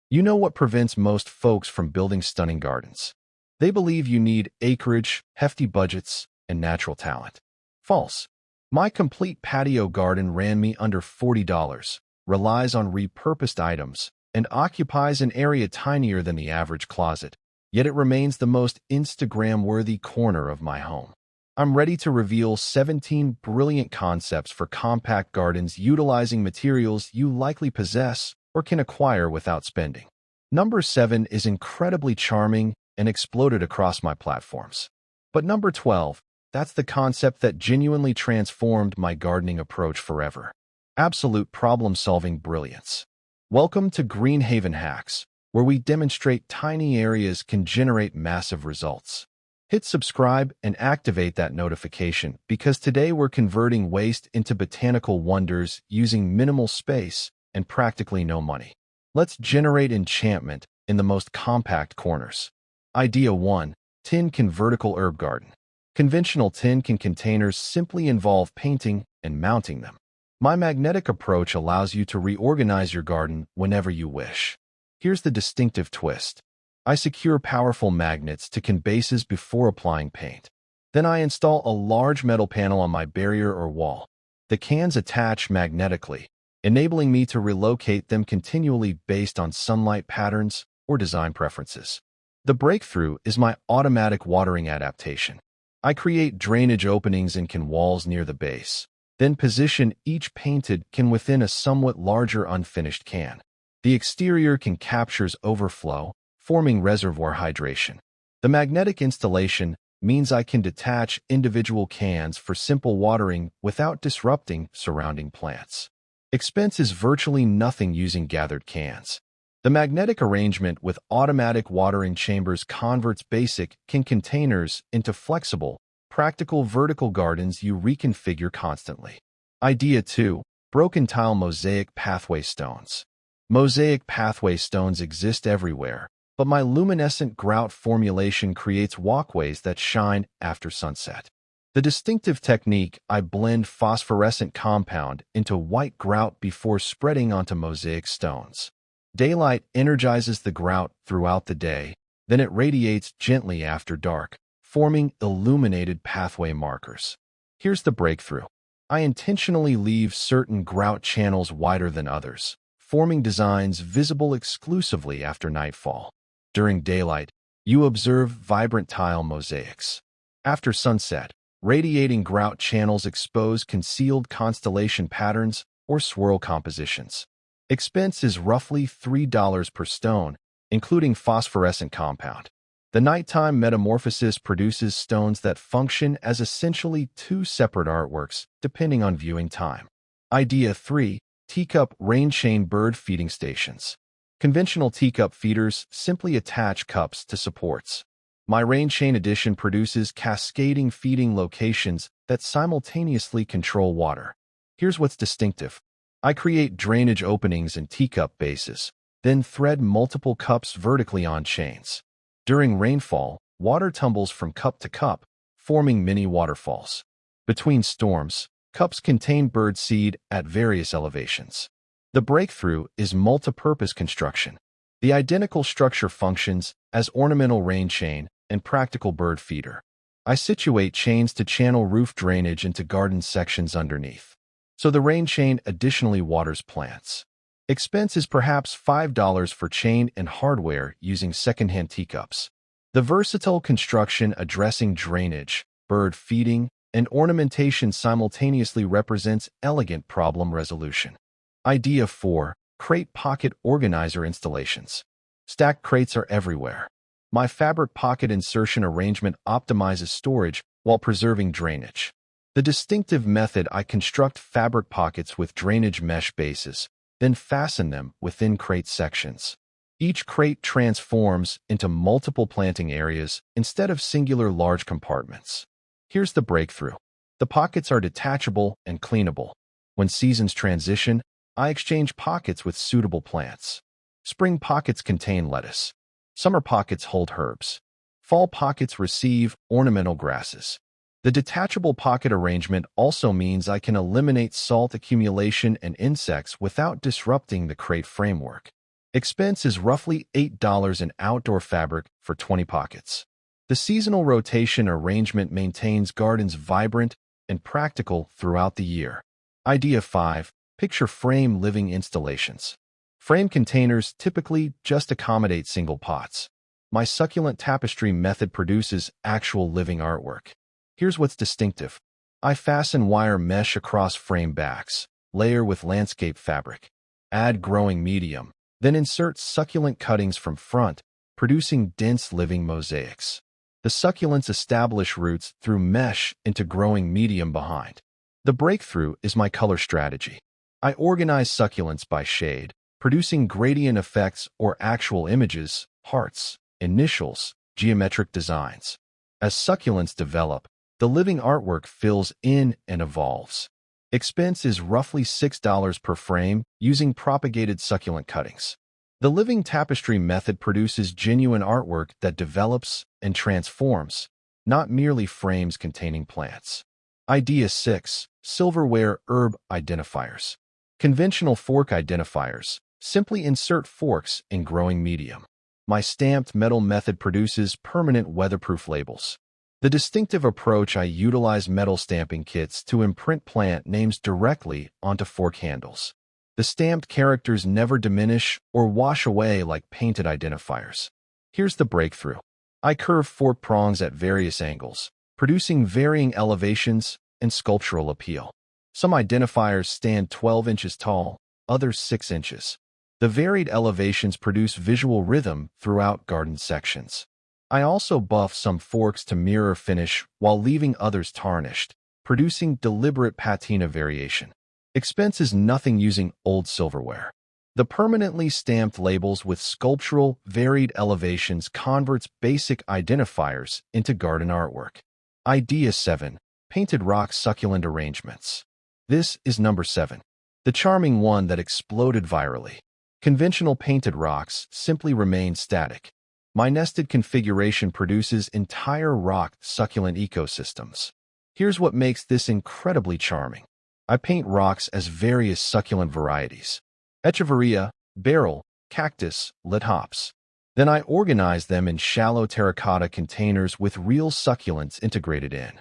You know what prevents most folks from building stunning gardens? They believe you need acreage, hefty budgets, and natural talent. False. My complete patio garden ran me under $40, relies on repurposed items, and occupies an area tinier than the average closet, yet it remains the most Instagram-worthy corner of my home. I'm ready to reveal 17 brilliant concepts for compact gardens utilizing materials you likely possess or can acquire without spending. Number 7 is incredibly charming and exploded across my platforms. But number 12, that's the concept that genuinely transformed my gardening approach forever. Absolute problem-solving brilliance. Welcome to Greenhaven Hacks, where we demonstrate tiny areas can generate massive results. Hit subscribe and activate that notification because today we're converting waste into botanical wonders using minimal space and practically no money. Let's generate enchantment in the most compact corners. Idea 1. Tin can vertical herb garden. Conventional tin can containers simply involve painting and mounting them. My magnetic approach allows you to reorganize your garden whenever you wish. Here's the distinctive twist. I secure powerful magnets to can bases before applying paint. Then I install a large metal panel on my barrier or wall. The cans attach magnetically, enabling me to relocate them continually based on sunlight patterns or design preferences. The breakthrough is my automatic watering adaptation. I create drainage openings in can walls near the base, then position each painted can within a somewhat larger unfinished can. The exterior can captures overflow, forming reservoir hydration. The magnetic installation means I can detach individual cans for simple watering without disrupting surrounding plants. Expense is virtually nothing using gathered cans. The magnetic arrangement with automatic watering chambers converts basic can containers into flexible, practical vertical gardens you reconfigure constantly. Idea 2. Broken tile mosaic pathway stones. Mosaic pathway stones exist everywhere, but my luminescent grout formulation creates walkways that shine after sunset. The distinctive technique, I blend phosphorescent compound into white grout before spreading onto mosaic stones. Daylight energizes the grout throughout the day, then it radiates gently after dark, forming illuminated pathway markers. Here's the breakthrough. I intentionally leave certain grout channels wider than others, forming designs visible exclusively after nightfall. During daylight, you observe vibrant tile mosaics. After sunset, radiating grout channels expose concealed constellation patterns or swirl compositions. Expense is roughly $3 per stone, including phosphorescent compound. The nighttime metamorphosis produces stones that function as essentially two separate artworks, depending on viewing time. Idea 3. Teacup rain chain bird feeding stations. Conventional teacup feeders simply attach cups to supports. My rain chain edition produces cascading feeding locations that simultaneously control water. Here's what's distinctive. I create drainage openings in teacup bases, then thread multiple cups vertically on chains. During rainfall, water tumbles from cup to cup, forming mini waterfalls. Between storms, cups contain bird seed at various elevations. The breakthrough is multi-purpose construction. The identical structure functions as ornamental rain chain and practical bird feeder. I situate chains to channel roof drainage into garden sections underneath, so the rain chain additionally waters plants. Expense is perhaps $5 for chain and hardware using secondhand teacups. The versatile construction addressing drainage, bird feeding, and ornamentation simultaneously represents elegant problem resolution. Idea 4. Crate pocket organizer installations. Stacked crates are everywhere. My fabric pocket insertion arrangement optimizes storage while preserving drainage. The distinctive method, I construct fabric pockets with drainage mesh bases, then fasten them within crate sections. Each crate transforms into multiple planting areas instead of singular large compartments. Here's the breakthrough. The pockets are detachable and cleanable. When seasons transition, I exchange pockets with suitable plants. Spring pockets contain lettuce. Summer pockets hold herbs. Fall pockets receive ornamental grasses. The detachable pocket arrangement also means I can eliminate salt accumulation and insects without disrupting the crate framework. Expense is roughly $8 in outdoor fabric for 20 pockets. The seasonal rotation arrangement maintains gardens vibrant and practical throughout the year. Idea 5. Picture frame living installations. Frame containers typically just accommodate single pots. My succulent tapestry method produces actual living artwork. Here's what's distinctive. I fasten wire mesh across frame backs, layer with landscape fabric, add growing medium, then insert succulent cuttings from front, producing dense living mosaics. The succulents establish roots through mesh into growing medium behind. The breakthrough is my color strategy. I organize succulents by shade, producing gradient effects or actual images, hearts, initials, geometric designs. As succulents develop, the living artwork fills in and evolves. Expense is roughly $6 per frame using propagated succulent cuttings. The living tapestry method produces genuine artwork that develops and transforms, not merely frames containing plants. Idea 6. Silverware herb identifiers. Conventional fork identifiers simply insert forks in growing medium. My stamped metal method produces permanent weatherproof labels. The distinctive approach, I utilize metal stamping kits to imprint plant names directly onto fork handles. The stamped characters never diminish or wash away like painted identifiers. Here's the breakthrough. I curve fork prongs at various angles, producing varying elevations and sculptural appeal. Some identifiers stand 12 inches tall, others 6 inches. The varied elevations produce visual rhythm throughout garden sections. I also buff some forks to mirror finish while leaving others tarnished, producing deliberate patina variation. Expense is nothing using old silverware. The permanently stamped labels with sculptural, varied elevations converts basic identifiers into garden artwork. Idea 7. Painted rock succulent arrangements. This is number 7. The charming one that exploded virally. Conventional painted rocks simply remain static. My nested configuration produces entire rock succulent ecosystems. Here's what makes this incredibly charming. I paint rocks as various succulent varieties: echeveria, beryl, cactus, lithops. Then I organize them in shallow terracotta containers with real succulents integrated in.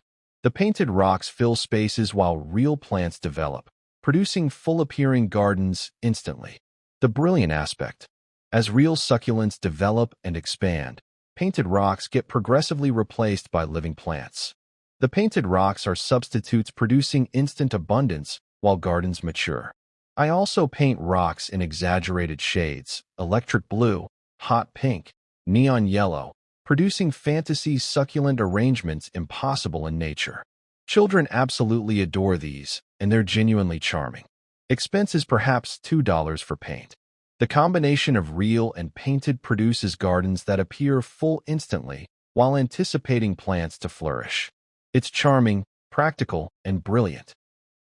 The painted rocks fill spaces while real plants develop, producing full-appearing gardens instantly. The brilliant aspect. As real succulents develop and expand, painted rocks get progressively replaced by living plants. The painted rocks are substitutes producing instant abundance while gardens mature. I also paint rocks in exaggerated shades: electric blue, hot pink, neon yellow, producing fantasy succulent arrangements impossible in nature. Children absolutely adore these, and they're genuinely charming. Expense is perhaps $2 for paint. The combination of real and painted produces gardens that appear full instantly while anticipating plants to flourish. It's charming, practical, and brilliant.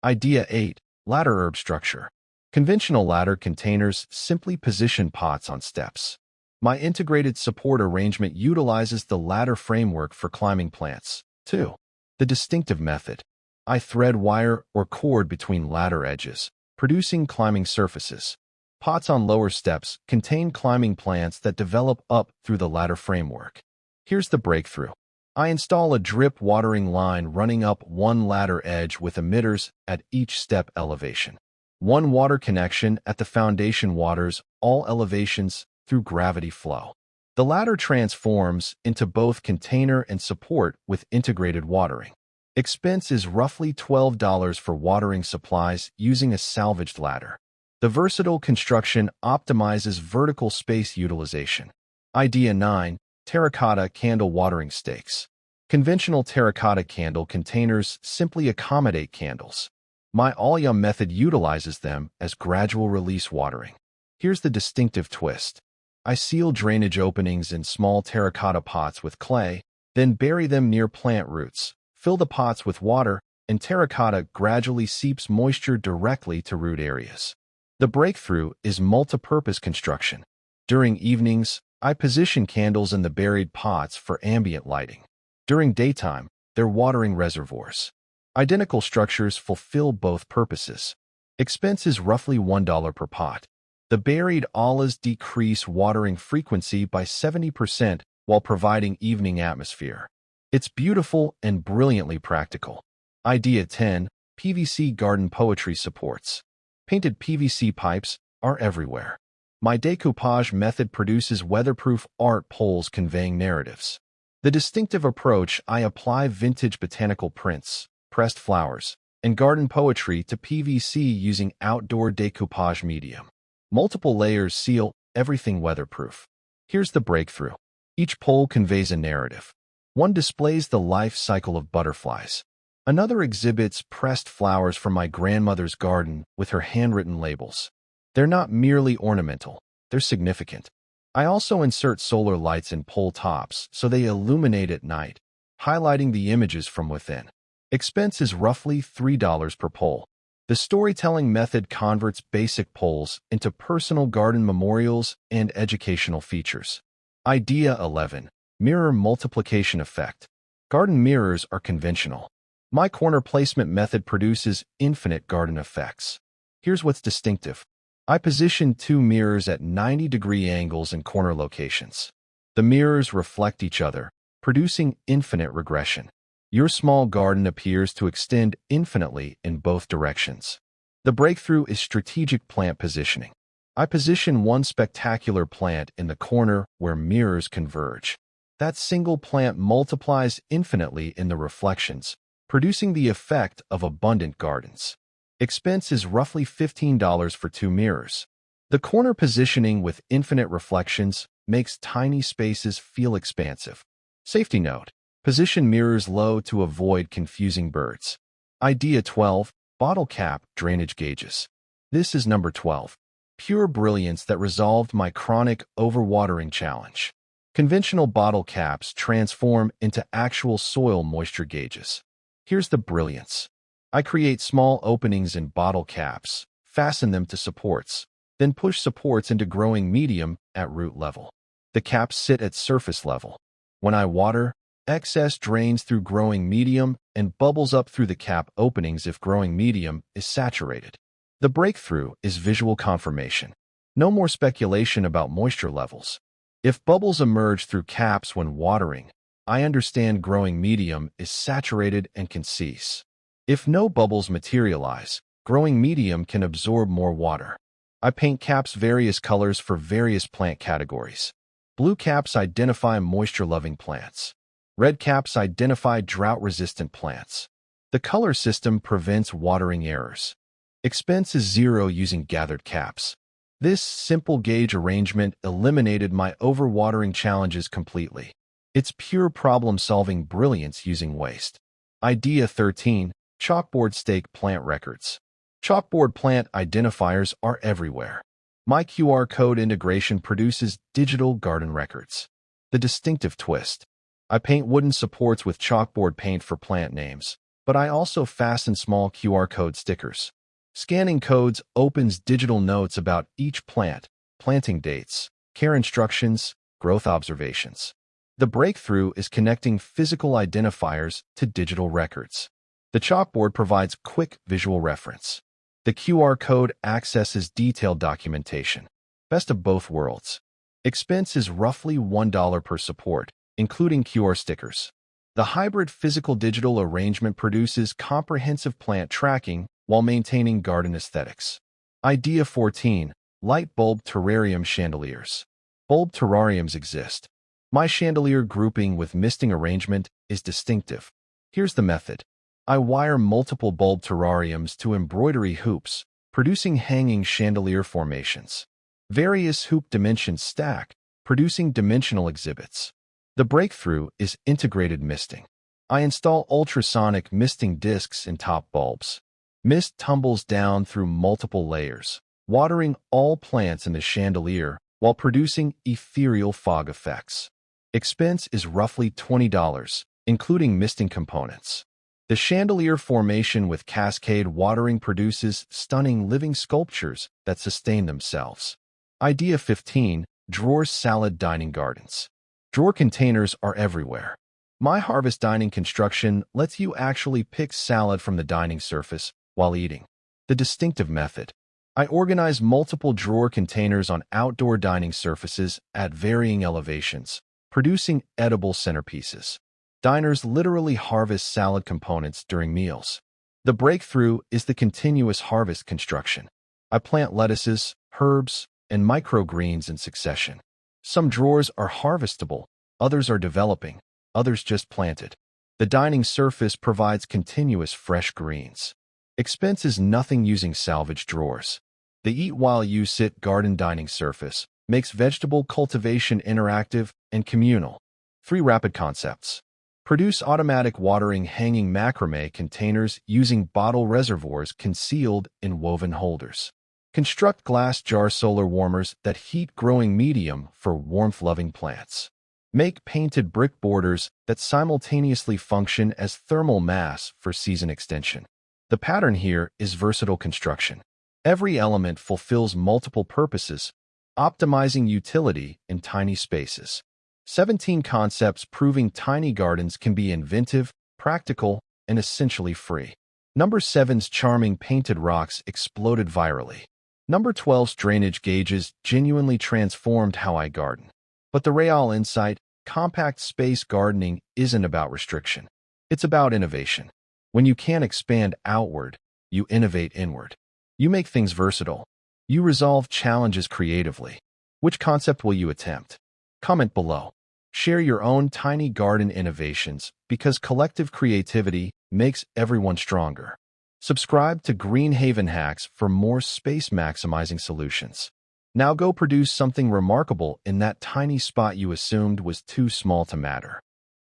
Idea 8. Ladder herb structure. Conventional ladder containers simply position pots on steps. My integrated support arrangement utilizes the ladder framework for climbing plants. 2. The distinctive method. I thread wire or cord between ladder edges, producing climbing surfaces. Pots on lower steps contain climbing plants that develop up through the ladder framework. Here's the breakthrough. I install a drip watering line running up one ladder edge with emitters at each step elevation. One water connection at the foundation waters all elevations through gravity flow. The ladder transforms into both container and support with integrated watering. Expense is roughly $12 for watering supplies using a salvaged ladder. The versatile construction optimizes vertical space utilization. Idea 9. Terracotta candle watering stakes. Conventional terracotta candle containers simply accommodate candles. My Alya method utilizes them as gradual release watering. Here's the distinctive twist. I seal drainage openings in small terracotta pots with clay, then bury them near plant roots, fill the pots with water, and terracotta gradually seeps moisture directly to root areas. The breakthrough is multi-purpose construction. During evenings, I position candles in the buried pots for ambient lighting. During daytime, they're watering reservoirs. Identical structures fulfill both purposes. Expense is roughly $1 per pot. The buried olives decrease watering frequency by 70% while providing evening atmosphere. It's beautiful and brilliantly practical. Idea 10. PVC garden poetry supports. Painted PVC pipes are everywhere. My decoupage method produces weatherproof art poles conveying narratives. The distinctive approach I apply vintage botanical prints, pressed flowers, and garden poetry to PVC using outdoor decoupage medium. Multiple layers seal everything weatherproof. Here's the breakthrough. Each pole conveys a narrative. One displays the life cycle of butterflies. Another exhibits pressed flowers from my grandmother's garden with her handwritten labels. They're not merely ornamental, they're significant. I also insert solar lights in pole tops so they illuminate at night, highlighting the images from within. Expense is roughly $3 per pole. The storytelling method converts basic poles into personal garden memorials and educational features. Idea 11. Mirror multiplication effect. Garden mirrors are conventional. My corner placement method produces infinite garden effects. Here's what's distinctive. I position 2 mirrors at 90-degree angles in corner locations. The mirrors reflect each other, producing infinite regression. Your small garden appears to extend infinitely in both directions. The breakthrough is strategic plant positioning. I position one spectacular plant in the corner where mirrors converge. That single plant multiplies infinitely in the reflections, producing the effect of abundant gardens. Expense is roughly $15 for 2 mirrors. The corner positioning with infinite reflections makes tiny spaces feel expansive. Safety note: position mirrors low to avoid confusing birds. Idea 12. Bottle cap drainage gauges. This is number 12. Pure brilliance that resolved my chronic overwatering challenge. Conventional bottle caps transform into actual soil moisture gauges. Here's the brilliance. I create small openings in bottle caps, fasten them to supports, then push supports into growing medium at root level. The caps sit at surface level. When I water, excess drains through growing medium and bubbles up through the cap openings if growing medium is saturated. The breakthrough is visual confirmation. No more speculation about moisture levels. If bubbles emerge through caps when watering, I understand growing medium is saturated and can cease. If no bubbles materialize, growing medium can absorb more water. I paint caps various colors for various plant categories. Blue caps identify moisture-loving plants. Red caps identify drought-resistant plants. The color system prevents watering errors. Expense is 0 using gathered caps. This simple gauge arrangement eliminated my overwatering challenges completely. It's pure problem-solving brilliance using waste. Idea 13. Chalkboard stake plant records. Chalkboard plant identifiers are everywhere. My QR code integration produces digital garden records. The distinctive twist. I paint wooden supports with chalkboard paint for plant names, but I also fasten small QR code stickers. Scanning codes opens digital notes about each plant, planting dates, care instructions, growth observations. The breakthrough is connecting physical identifiers to digital records. The chalkboard provides quick visual reference. The QR code accesses detailed documentation. Best of both worlds. Expense is roughly $1 per support, including QR stickers. The hybrid physical-digital arrangement produces comprehensive plant tracking while maintaining garden aesthetics. Idea 14. Light bulb terrarium chandeliers. Bulb terrariums exist. My chandelier grouping with misting arrangement is distinctive. Here's the method. I wire multiple bulb terrariums to embroidery hoops, producing hanging chandelier formations. Various hoop dimensions stack, producing dimensional exhibits. The breakthrough is integrated misting. I install ultrasonic misting discs in top bulbs. Mist tumbles down through multiple layers, watering all plants in the chandelier while producing ethereal fog effects. Expense is roughly $20, including misting components. The chandelier formation with cascade watering produces stunning living sculptures that sustain themselves. Idea 15. Drawer salad dining gardens. Drawer containers are everywhere. My harvest dining construction lets you actually pick salad from the dining surface while eating. The distinctive method. I organize multiple drawer containers on outdoor dining surfaces at varying elevations, producing edible centerpieces. Diners literally harvest salad components during meals. The breakthrough is the continuous harvest construction. I plant lettuces, herbs, and microgreens in succession. Some drawers are harvestable, others are developing, others just planted. The dining surface provides continuous fresh greens. Expense is nothing using salvage drawers. The eat while you sit garden dining surface makes vegetable cultivation interactive and communal. 3 rapid concepts. Produce automatic watering hanging macrame containers using bottle reservoirs concealed in woven holders. Construct glass jar solar warmers that heat growing medium for warmth-loving plants. Make painted brick borders that simultaneously function as thermal mass for season extension. The pattern here is versatile construction. Every element fulfills multiple purposes, optimizing utility in tiny spaces. 17 concepts proving tiny gardens can be inventive, practical, and essentially free. Number 7's charming painted rocks exploded virally. Number 12's drainage gauges genuinely transformed how I garden. But the real insight, compact space gardening isn't about restriction. It's about innovation. When you can't expand outward, you innovate inward. You make things versatile. You resolve challenges creatively. Which concept will you attempt? Comment below. Share your own tiny garden innovations because collective creativity makes everyone stronger. Subscribe to Green Haven Hacks for more space-maximizing solutions. Now go produce something remarkable in that tiny spot you assumed was too small to matter.